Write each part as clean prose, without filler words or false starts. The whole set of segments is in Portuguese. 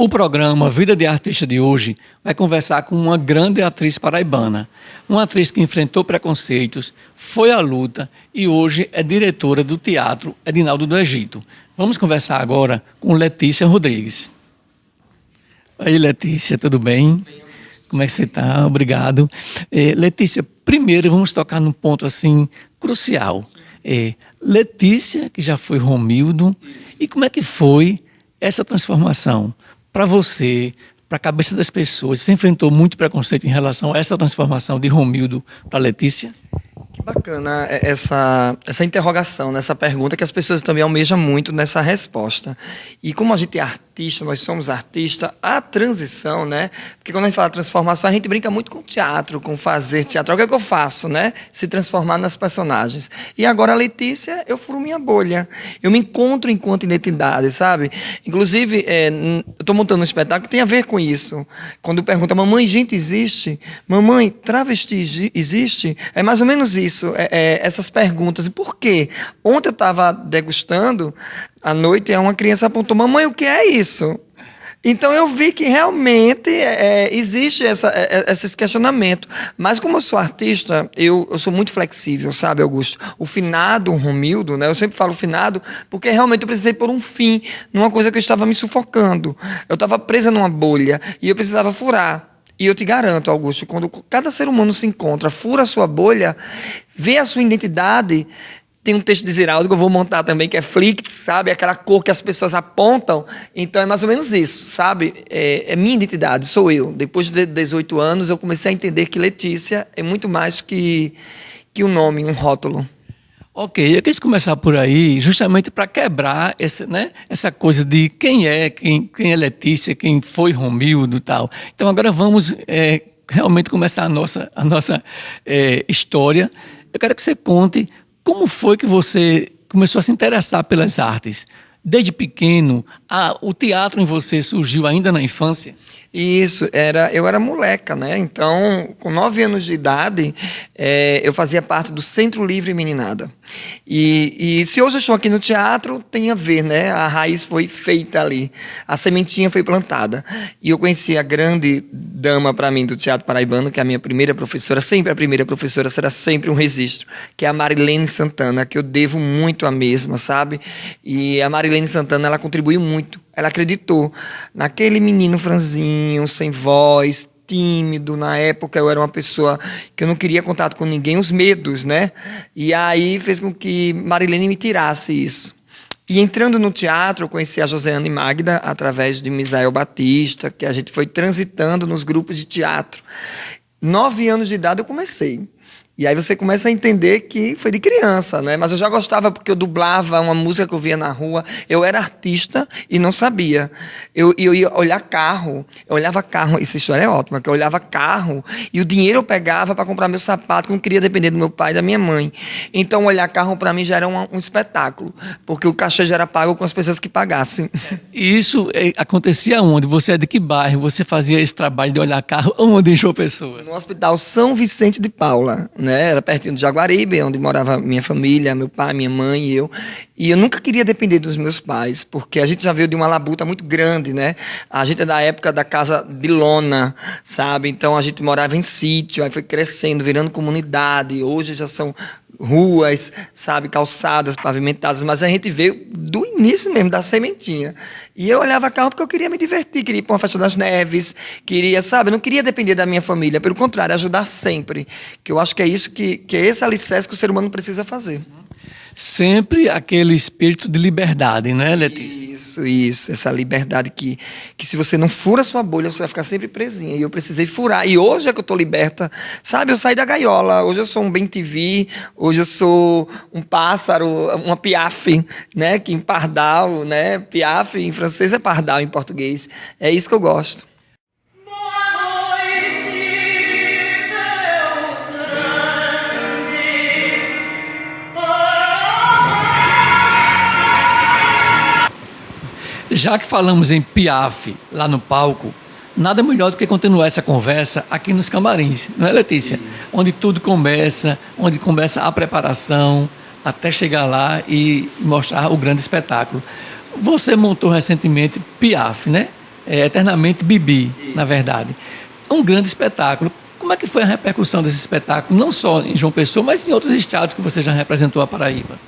O programa Vida de Artista de hoje vai conversar com uma grande atriz paraibana, uma atriz que enfrentou preconceitos, foi à luta e hoje é diretora do Teatro Edinaldo do Egito. Vamos conversar agora com Letícia Rodrigues. Oi, Letícia, tudo bem? Como é que você está? Obrigado. Letícia, primeiro vamos tocar num ponto assim crucial. Letícia, que já foi Romildo, e como é que foi essa transformação para você, para a cabeça das pessoas? Você enfrentou muito preconceito em relação a essa transformação de Romildo para Letícia? Que bacana essa interrogação, nessa pergunta, que as pessoas também almejam muito nessa resposta. E como a gente é artista, nós somos artistas, a transição, né? Porque quando a gente fala transformação, a gente brinca muito com teatro, com fazer teatro. O que é que eu faço, né? Se transformar nas personagens. E agora, a Letícia, eu furo minha bolha. Eu me encontro enquanto identidade, sabe? Inclusive, eu estou montando um espetáculo que tem a ver com isso. Quando pergunta, mamãe, gente existe? Mamãe, travesti existe? É mais ou menos isso, essas perguntas. E por quê? Ontem eu estava degustando à noite e uma criança apontou, mamãe, o que é isso? Então eu vi que realmente existe esse questionamento. Mas como eu sou artista, eu sou muito flexível, sabe, Augusto? O finado Romildo, né? Eu sempre falo finado porque realmente eu precisei pôr um fim numa coisa que eu estava me sufocando. Eu estava presa numa bolha e eu precisava furar. E eu te garanto, Augusto, quando cada ser humano se encontra, fura a sua bolha, vê a sua identidade. Tem um texto de Ziraldo que eu vou montar também, que é Flict, sabe? Aquela cor que as pessoas apontam. Então, é mais ou menos isso, sabe? É minha identidade, sou eu. Depois de 18 anos, eu comecei a entender que Letícia é muito mais que um nome, um rótulo. Ok, eu quis começar por aí justamente para quebrar essa coisa de quem é Letícia, quem foi Romildo e tal. Então agora vamos realmente começar a nossa história. Eu quero que você conte como foi que você começou a se interessar pelas artes. Desde pequeno, o teatro em você surgiu ainda na infância? Isso, eu era moleca, né? Então, com 9 anos de idade, eu fazia parte do Centro Livre Meninada. E se hoje eu estou aqui no teatro, tem a ver, né? A raiz foi feita ali, a sementinha foi plantada. E eu conheci a grande dama para mim do teatro paraibano, que é a minha primeira professora, sempre a primeira professora, será sempre um registro, que é a Marilene Santana, que eu devo muito a mesma, sabe? E a Marilene Santana, ela contribuiu muito. Ela acreditou naquele menino franzinho, sem voz, tímido. Na época eu era uma pessoa que eu não queria contato com ninguém, os medos, né? E aí fez com que Marilene me tirasse isso. E entrando no teatro, eu conheci a Joseane Magda através de Misael Batista, que a gente foi transitando nos grupos de teatro. 9 anos de idade eu comecei. E aí você começa a entender que foi de criança, né? Mas eu já gostava porque eu dublava uma música que eu via na rua. Eu era artista e não sabia. Eu ia olhar carro. Eu olhava carro. Essa história é ótima. Que eu olhava carro e o dinheiro eu pegava para comprar meu sapato, que eu não queria depender do meu pai e da minha mãe. Então, olhar carro para mim já era um espetáculo. Porque o cachê já era pago com as pessoas que pagassem. E isso acontecia onde? Você é de que bairro? Você fazia esse trabalho de olhar carro onde em João Pessoa? No Hospital São Vicente de Paula, né? Era pertinho de Jaguaribe, onde morava minha família, meu pai, minha mãe e eu. E eu nunca queria depender dos meus pais, porque a gente já veio de uma labuta muito grande, né? A gente é da época da casa de lona, sabe? Então a gente morava em sítio, aí foi crescendo, virando comunidade. Hoje já são ruas, sabe, calçadas, pavimentadas, mas a gente veio do início mesmo, da sementinha. E eu olhava carro porque eu queria me divertir, queria ir para uma festa das neves, queria, sabe, eu não queria depender da minha família, pelo contrário, ajudar sempre, que eu acho que é isso que é esse alicerce que o ser humano precisa fazer. Sempre aquele espírito de liberdade, né, Letícia? Isso. Essa liberdade que se você não fura a sua bolha, você vai ficar sempre presinha. E eu precisei furar. E hoje é que eu estou liberta. Sabe, eu saí da gaiola. Hoje eu sou um bem-te-vi. Hoje eu sou um pássaro, uma piaf, né? Que em pardal, né? Piaf em francês é pardal em português. É isso que eu gosto. Já que falamos em Piaf lá no palco, nada melhor do que continuar essa conversa aqui nos camarins, não é, Letícia? Isso. Onde tudo começa, onde começa a preparação, até chegar lá e mostrar o grande espetáculo. Você montou recentemente Piaf, né? Eternamente Bibi, na verdade. É um grande espetáculo. Como é que foi a repercussão desse espetáculo, não só em João Pessoa, mas em outros estados que você já representou a Paraíba?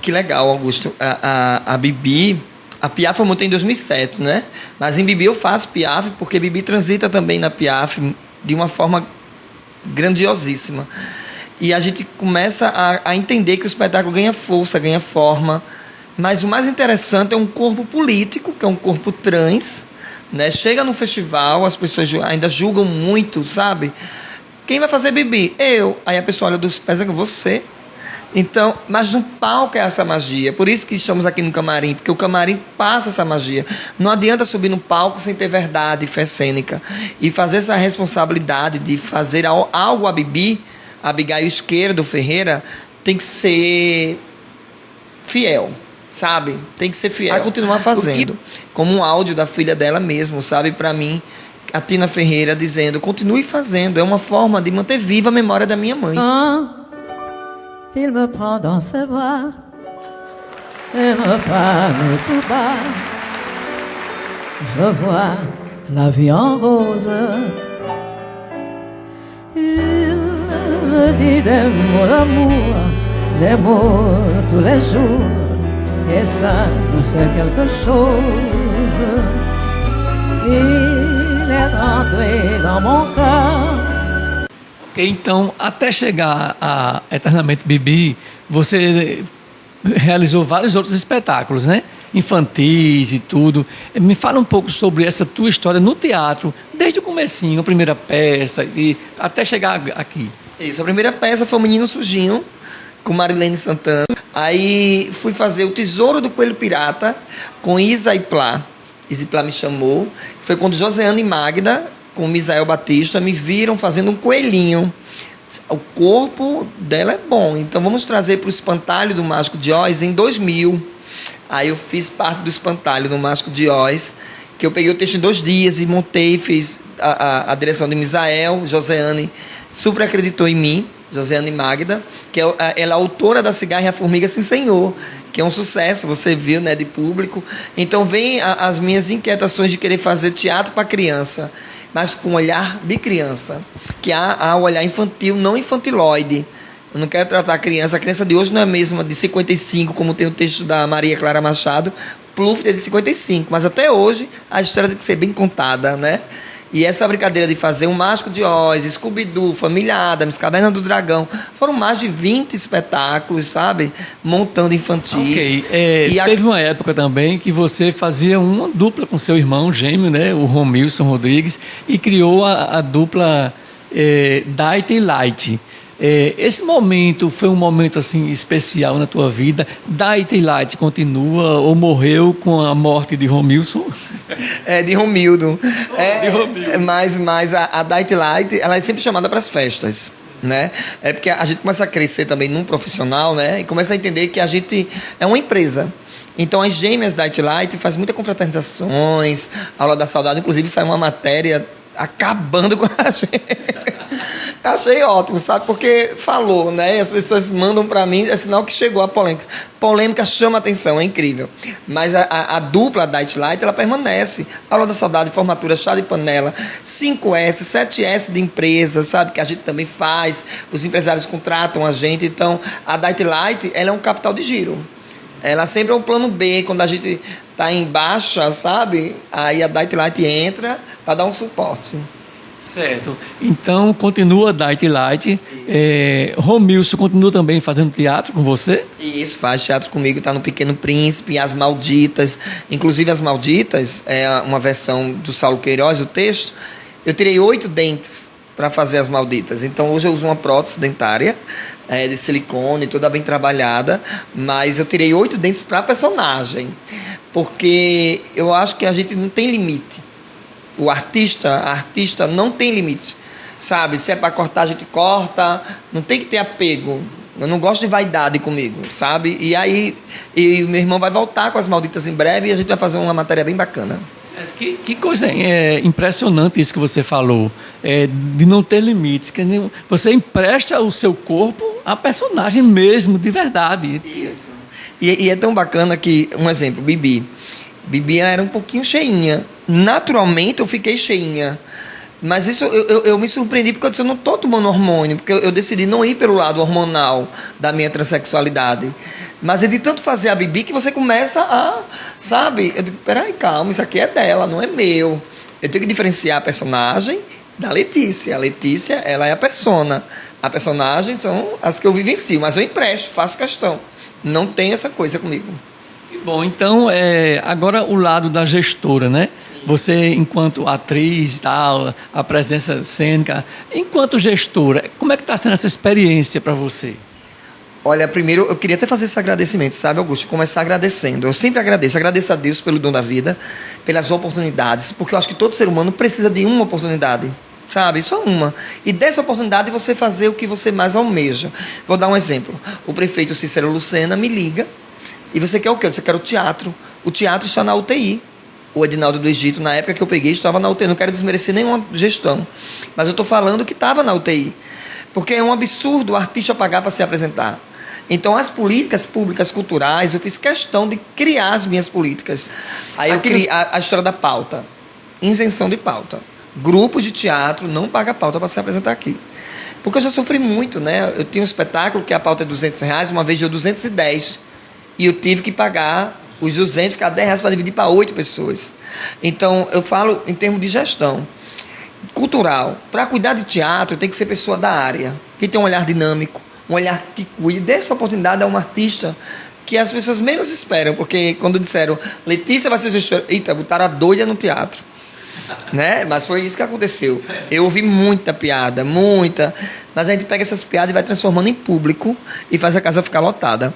Que legal, Augusto. A Bibi, a Piaf foi montada em 2007, né? Mas em Bibi eu faço Piaf, porque Bibi transita também na Piaf de uma forma grandiosíssima. E a gente começa a entender que o espetáculo ganha força, ganha forma. Mas o mais interessante é um corpo político, que é um corpo trans, né? Chega no festival, as pessoas ainda julgam muito, sabe? Quem vai fazer Bibi? Eu. Aí a pessoa olha dos pés e diz, você. Então, mas no palco é essa magia. Por isso que estamos aqui no camarim, porque o camarim passa essa magia. Não adianta subir no palco sem ter verdade e fé cênica. E fazer essa responsabilidade de fazer algo a Bibi, a Abigail Esquerdo Ferreira, tem que ser fiel, sabe? Tem que ser fiel. Vai continuar fazendo. Como um áudio da filha dela mesmo, sabe? Para mim, a Tina Ferreira dizendo, continue fazendo. É uma forma de manter viva a memória da minha mãe. Il me prend dans ses bras et me parle tout bas. Je vois la vie en rose. Il me dit des mots d'amour, des mots tous les jours, et ça me fait quelque chose. Il est rentré dans mon cœur. Então, até chegar a Eternamente Bibi, você realizou vários outros espetáculos, né? Infantis e tudo. Me fala um pouco sobre essa tua história no teatro, desde o comecinho, a primeira peça, e até chegar aqui. Isso, a primeira peça foi o Menino Sujinho, com Marilene Santana. Aí fui fazer o Tesouro do Coelho Pirata, com Isa e Plá. Isa e Plá me chamou. Foi quando Joseana e Magda, com Misael Batista, me viram fazendo um coelhinho. O corpo dela é bom, então vamos trazer para o Espantalho do Mágico de Oz em 2000. Aí eu fiz parte do Espantalho do Mágico de Oz, que eu peguei o texto em 2 dias e montei, fiz a direção de Misael. Joseane super acreditou em mim, Joseane Magda, que ela é autora da Cigarra e a Formiga Sim Senhor, que é um sucesso, você viu, né, de público. Então vem as minhas inquietações de querer fazer teatro para criança, mas com um olhar de criança, que há o olhar infantil, não infantiloide. Eu não quero tratar a criança de hoje não é a mesma de 55, como tem o texto da Maria Clara Machado, Pluft é de 55, mas até hoje a história tem que ser bem contada, né? E essa brincadeira de fazer um Mágico de Oz, Scooby-Doo, Família Addams, Caverna do Dragão, foram mais de 20 espetáculos, sabe? Montando infantis. Ok. Teve uma época também que você fazia uma dupla com seu irmão gêmeo, né? O Romilson Rodrigues, e criou a dupla Dight e Light. Esse momento foi um momento assim especial na tua vida? Dight e Light continua ou morreu com a morte de Romilson? De Romildo. De Romildo. Mas a Dight Light, ela é sempre chamada para as festas, né? É porque a gente começa a crescer também num profissional, né? E começa a entender que a gente é uma empresa. Então as gêmeas Dight Light faz muitas confraternizações, aula da saudade, inclusive saiu uma matéria acabando com a gente. Achei ótimo, sabe? Porque falou, né? E as pessoas mandam pra mim, é sinal que chegou a polêmica. Polêmica chama atenção, é incrível. Mas a dupla Dight Light, ela permanece. Aula da saudade, formatura, chá de panela, 5S, 7S de empresa, sabe? Que a gente também faz. Os empresários contratam a gente. Então, a Dight Light, ela é um capital de giro. Ela sempre é um plano B, quando a gente tá em baixa, sabe? Aí a Dight Light entra para dar um suporte. Certo. Então, continua Dight Light. Romilson continua também fazendo teatro com você? Isso, faz teatro comigo, está no Pequeno Príncipe, As Malditas. Inclusive, As Malditas é uma versão do Saulo Queiroz, o texto. Eu tirei 8 dentes para fazer As Malditas. Então, hoje eu uso uma prótese dentária de silicone, toda bem trabalhada. Mas eu tirei 8 dentes para a personagem. Porque eu acho que a gente não tem limite. A artista não tem limite, sabe? Se é para cortar, a gente corta, não tem que ter apego. Eu não gosto de vaidade comigo, sabe? E aí, meu irmão vai voltar com As Malditas em breve e a gente vai fazer uma matéria bem bacana. Que coisa impressionante isso que você falou, de não ter limites. Que você empresta o seu corpo à personagem mesmo, de verdade. Isso. E é tão bacana que, um exemplo, Bibi. Bibi era um pouquinho cheinha. naturalmente eu fiquei cheinha. Mas isso eu me surpreendi porque eu disse, eu não estou tomando hormônio, porque eu decidi não ir pelo lado hormonal da minha transexualidade. Mas é de tanto fazer a Bibi que você começa a, sabe? Eu digo, peraí, calma, isso aqui é dela, não é meu. Eu tenho que diferenciar a personagem da Letícia. A Letícia, ela é a persona. A personagem são as que eu vivencio, mas eu empresto, faço questão. Não tem essa coisa comigo. Bom, então, agora o lado da gestora, né? Sim. Você, enquanto atriz, tal, a presença cênica, enquanto gestora, como é que está sendo essa experiência para você? Olha, primeiro eu queria até fazer esse agradecimento, sabe, Augusto? Começar agradecendo. Eu sempre agradeço a Deus pelo dom da vida, pelas oportunidades, porque eu acho que todo ser humano precisa de uma oportunidade, sabe? Só uma. E dessa oportunidade você fazer o que você mais almeja. Vou dar um exemplo. O prefeito Cícero Lucena me liga. E você quer o quê? Você quer o teatro. O teatro está na UTI. O Edinaldo do Egito, na época que eu peguei, estava na UTI. Não quero desmerecer nenhuma gestão. Mas eu estou falando que estava na UTI. Porque é um absurdo o artista pagar para se apresentar. Então, as políticas públicas culturais, eu fiz questão de criar as minhas políticas. Aí eu criei a história da pauta. Isenção de pauta. Grupos de teatro não pagam pauta para se apresentar aqui. Porque eu já sofri muito, né? Eu tinha um espetáculo que a pauta é R$200, uma vez deu 210. E eu tive que pagar os 200, ficar R$10 para dividir para 8 pessoas. Então, eu falo em termos de gestão cultural. Para cuidar de teatro, tem que ser pessoa da área, que tem um olhar dinâmico, um olhar que cuide dessa oportunidade a um artista que as pessoas menos esperam. Porque quando disseram, Letícia vai ser gestora, eita, botaram a doida no teatro. Né? Mas foi isso que aconteceu. Eu ouvi muita piada, muita. Mas a gente pega essas piadas e vai transformando em público e faz a casa ficar lotada.